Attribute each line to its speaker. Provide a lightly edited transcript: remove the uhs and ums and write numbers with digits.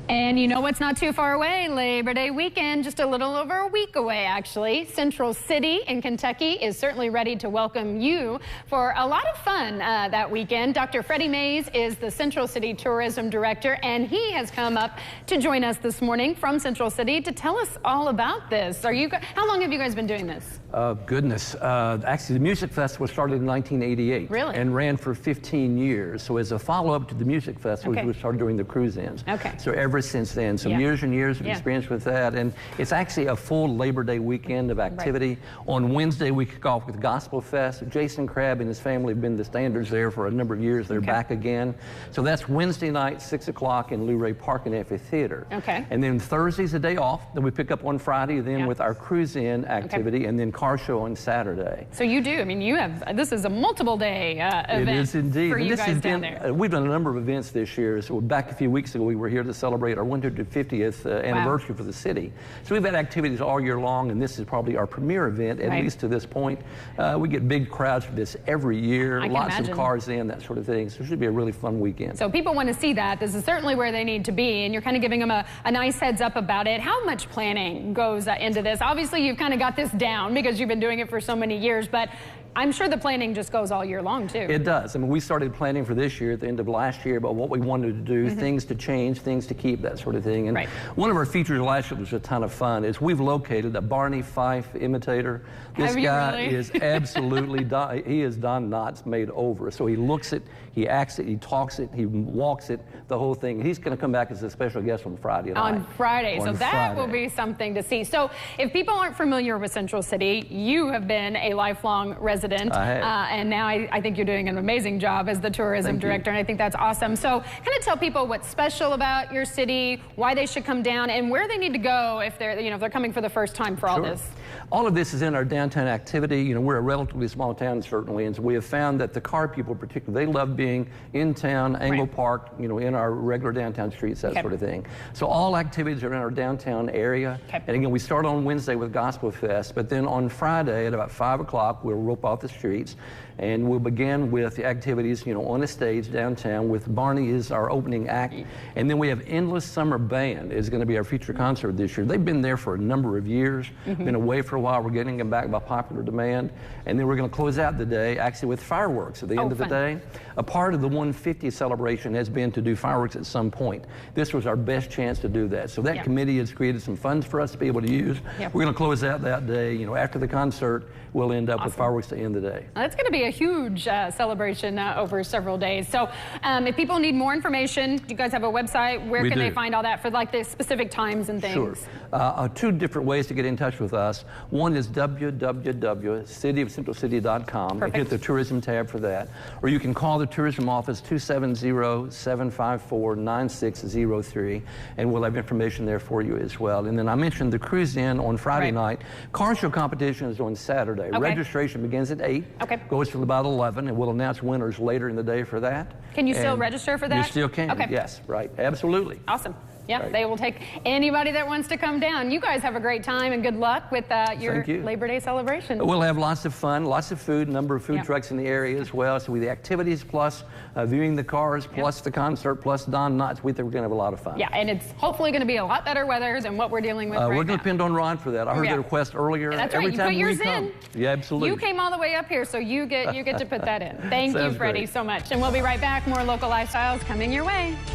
Speaker 1: And you know what's not too far away? Labor Day weekend, just a little over a week away, actually. Central City in Kentucky is certainly ready to welcome you for a lot of fun that weekend. Dr. Freddie Mays is the Central City Tourism Director, and he has come up to join us this morning from Central City to tell us all about this. How long have you guys been doing this?
Speaker 2: Goodness. Actually, the Music Festival started in 1988.
Speaker 1: Really?
Speaker 2: And ran for 15 years. So as a follow-up to the Music Festival, we started doing the cruise-ins.
Speaker 1: Okay.
Speaker 2: So ever since then, years and years of experience with that. And it's actually a full Labor Day weekend of activity. Right. On Wednesday, we kick off with Gospel Fest. Jason Crabb and his family have been the standards there for a number of years. They're back again. So that's Wednesday night, 6 o'clock in Luray Park and Amphitheater.
Speaker 1: Okay.
Speaker 2: And then Thursday's a day off. Then we pick up on Friday, then with our cruise-in activity, and then car show on Saturday.
Speaker 1: So you do, I mean, this is a multiple day event.
Speaker 2: It is indeed.
Speaker 1: For you guys down there.
Speaker 2: We've done a number of events this year. So back a few weeks ago, we were here to celebrate our 150th anniversary for the city. So we've had activities all year long, and this is probably our premier event, at least to this point. We get big crowds for this every year, lots of cars in, that sort of thing. So it should be a really fun weekend.
Speaker 1: So people want to see that. This is certainly where they need to be, and you're kind of giving them a nice heads up about it. How much planning goes into this? Obviously, you've kind of got this down because you've been doing it for so many years, but I'm sure the planning just goes all year long, too.
Speaker 2: It does. I mean, we started planning for this year at the end of last year about what we wanted to do, things to change, things to keep, that sort of thing. And one of our features last year was a ton of fun is we've located a Barney Fife imitator. This guy is absolutely, he is Don Knotts made over. So he looks it, he acts it, he talks it, he walks it, the whole thing. He's going to come back as a special guest on Friday night.
Speaker 1: On Friday. So that will be something to see. So if people aren't familiar with Central City, you have been a lifelong resident. And now I think you're doing an amazing job as the tourism director, and I think that's awesome. So kind of tell people what's special about your city, why they should come down, and where they need to go if they're, if they're coming for the first time for all this.
Speaker 2: All of this is in our downtown activity. We're a relatively small town, certainly, and so we have found that the car people particularly, they love being in town, Angle Park, in our regular downtown streets, that sort of thing. So all activities are in our downtown area. And again, we start on Wednesday with Gospel Fest, but then on Friday at about 5 o'clock, we'll rope off the streets, and we'll begin with the activities, on a stage downtown with Barney is our opening act. And then we have Endless Summer Band is going to be our feature concert this year. They've been there for a number of years, been away for a while. We're getting them back by popular demand. And then we're going to close out the day actually with fireworks at the end of the day. A part of the 150 celebration has been to do fireworks at some point. This was our best chance to do that. So that committee has created some funds for us to be able to use. We're going to close out that day. After the concert, we'll end up with fireworks at the end of the day.
Speaker 1: That's going to be a huge celebration over several days. So if people need more information, do you guys have a website? Where can they find all that for like the specific times and things?
Speaker 2: Sure. Two different ways to get in touch with us. One is www.cityofcentralcity.com. And hit the tourism tab for that. Or you can call the tourism office 270-754-9603, and we'll have information there for you as well. And then I mentioned the cruise in on Friday night. Car show competition is on Saturday. Registration begins at 8, goes till about 11, and we'll announce winners later in the day for that.
Speaker 1: Can you still register for that?
Speaker 2: You still can, yes, absolutely.
Speaker 1: Awesome. Yeah, they will take anybody that wants to come down. You guys have a great time, and good luck with your Labor Day celebration.
Speaker 2: We'll have lots of fun, lots of food, a number of food trucks in the area as well. So with the activities plus viewing the cars plus the concert plus Don Knotts, we think we're going to have a lot of fun.
Speaker 1: Yeah, and it's hopefully going to be a lot better weather than what we're dealing with right now.
Speaker 2: We're going to depend on Ron for that. I heard the request earlier.
Speaker 1: That's right. You put yours in.
Speaker 2: Yeah, absolutely.
Speaker 1: You came all the way up here, so you get to put that in. Thank you, Freddie, so much. And we'll be right back. More local lifestyles coming your way.